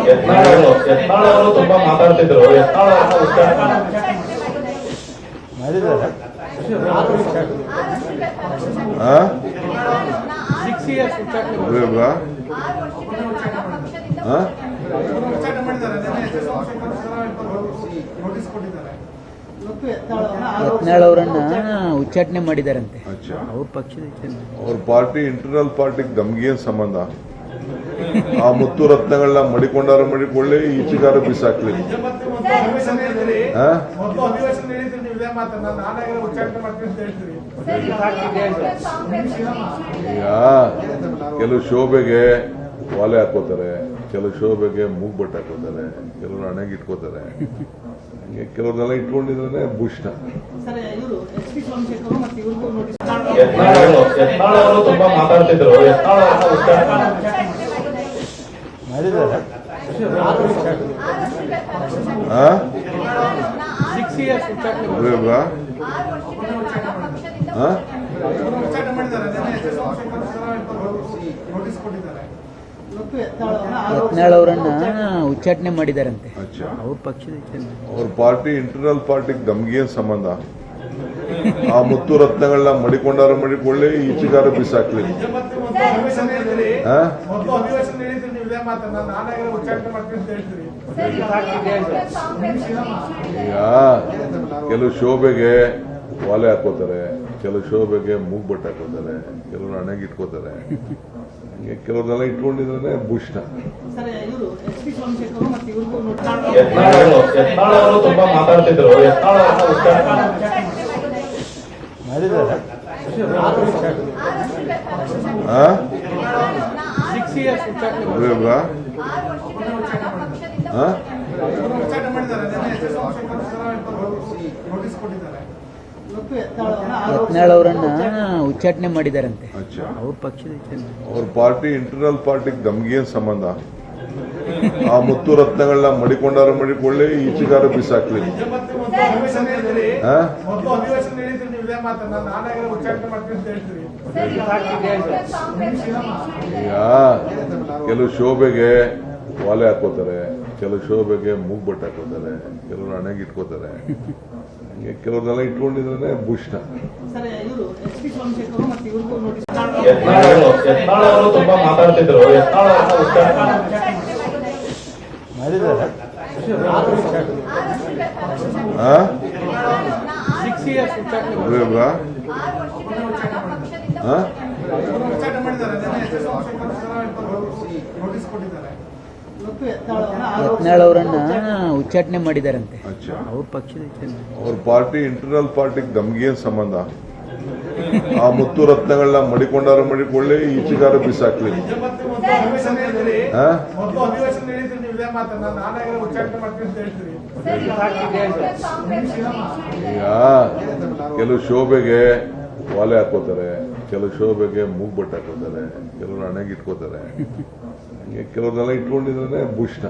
ಯತ್ನಾಳ್ ತುಂಬಾ ಮಾತಾಡ್ತಿದ್ರು. ಯತ್ನಾಳ್ ಮಾಡಿದ್ದಾರೆ. ಯತ್ನಾಳ್ ಅವರನ್ನ ಉಚ್ಚಾಟನೆ ಮಾಡಿದಾರಂತೆ ಅವ್ರ ಪಕ್ಷದ. ಅವ್ರ ಪಾರ್ಟಿ ಇಂಟರ್ನಲ್ ಪಾರ್ಟಿಗೆ ನಮ್ಗೇನ್ ಸಂಬಂಧ? ಆ ಮುತ್ತು ರತ್ನಗಳನ್ನ ಮಡಿಕೊಳ್ಳಿ ಈಚೆಗಾರ ಬಿಸಾಕ್ಲಿ. ಈಗ ಕೆಲವು ಶೋಭೆಗೆ ವಾಲೆ ಹಾಕೋತಾರೆ, ಕೆಲವು ಶೋಭೆಗೆ ಮೂಗ್ಬಟ್ಟು ಹಾಕೋತಾರೆ, ಕೆಲವರು ಹಣೆಗೆ ಇಟ್ಕೋತಾರೆ. ಕೆಲವ್ರನ್ನೆಲ್ಲ ಇಟ್ಕೊಂಡಿದ್ರೆ ಭೂಷಣ. ಯತ್ನಾಳ್ ತುಂಬಾ ಮಾತಾಡ್ತಿದ್ರು. ಮಾಡಿದ್ದಾರೆ. ಯತ್ನಾಳ್ ಅವರನ್ನ ಉಚ್ಚಾಟನೆ ಮಾಡಿದಾರಂತೆ ಅವ್ರ ಪಕ್ಷದ. ಅವ್ರ ಪಾರ್ಟಿ ಇಂಟರ್ನಲ್ ಪಾರ್ಟಿಗೆ ನಮ್ಗೇನ್ ಸಂಬಂಧ? ಆ ಮುತ್ತು ರತ್ನಗಳನ್ನ ಮಡಿಕೊಳ್ಳಿ ಈಚೆಗಾರ ಬಿಸಾಕ್ಲಿ. ಈಗ ಕೆಲವು ಶೋಭೆಗೆ ವಾಲೆ ಹಾಕೋತಾರೆ, ಕೆಲವು ಶೋಭೆಗೆ ಮೂಗ್ಬಟ್ಟು ಹಾಕೋತಾರೆ, ಕೆಲವರು ಹಣೆಗೆ ಇಟ್ಕೋತಾರೆ. ಕೆಲವ್ರನ್ನೆಲ್ಲ ಇಟ್ಕೊಂಡಿದ್ರೆ ಭೂಷಣ. ಯತ್ನಾಳ್ ತುಂಬಾ ಮಾತಾಡ್ತಿದ್ರು. ಮಾಡಿದ್ದಾರೆ. ಯತ್ನಾಳ್ ಅವರನ್ನ ಉಚ್ಚಾಟನೆ ಮಾಡಿದಾರಂತೆ ಅವ್ರ ಪಕ್ಷದ. ಅವ್ರ ಪಾರ್ಟಿ ಇಂಟರ್ನಲ್ ಪಾರ್ಟಿಗೆ ನಮ್ಗೇನ್ ಸಂಬಂಧ? ಆ ಮುತ್ತು ರತ್ನಗಳನ್ನ ಮಡಿಕೊಳ್ಳಿ ಈಚೆಗಾರ ಬಿಸಾಕ್ಲಿ. ಈಗ ಕೆಲವು ಶೋಭೆಗೆ ವಾಲೆ ಹಾಕೋತಾರೆ, ಕೆಲವು ಶೋಭೆಗೆ ಮೂಗ್ಬಟ್ಟು ಹಾಕೋತಾರೆ, ಕೆಲವರು ಹಣೆಗೆ ಇಟ್ಕೋತಾರೆ. ಕೆಲವ್ರನ್ನೆಲ್ಲ ಇಟ್ಕೊಂಡಿದ್ರೆ ಭೂಷಣ. ಯತ್ನಾಳ್ ತುಂಬಾ ಮಾತಾಡ್ತಿದ್ರು. ಮಾಡಿದ್ದಾರೆ. ಯತ್ನಾಳ್ ಅವರನ್ನ ಉಚ್ಚಾಟನೆ ಮಾಡಿದಾರಂತೆ ಅವ್ರ ಪಕ್ಷದ. ಅವ್ರ ಪಾರ್ಟಿ ಇಂಟರ್ನಲ್ ಪಾರ್ಟಿಗೆ ನಮ್ಗೇನ್ ಸಂಬಂಧ? ಆ ಮುತ್ತು ರತ್ನಗಳನ್ನ ಮಡಿಕೊಳ್ಳಿ ಈಚೆಗಾರ ಬಿಸಾಕ್ಲಿ. ಈಗ ಕೆಲವು ಶೋಭೆಗೆ ವಾಲೆ ಹಾಕೋತಾರೆ, ಕೆಲವು ಶೋಭೆಗೆ ಮೂಗ್ಬಟ್ಟು ಹಾಕೋತಾರೆ, ಕೆಲವರು ಹಣೆಗೆ ಇಟ್ಕೋತಾರೆ. ಕೆಲವ್ರನ್ನೆಲ್ಲ ಇಟ್ಕೊಂಡಿದ್ರೆ ಭೂಷಣ.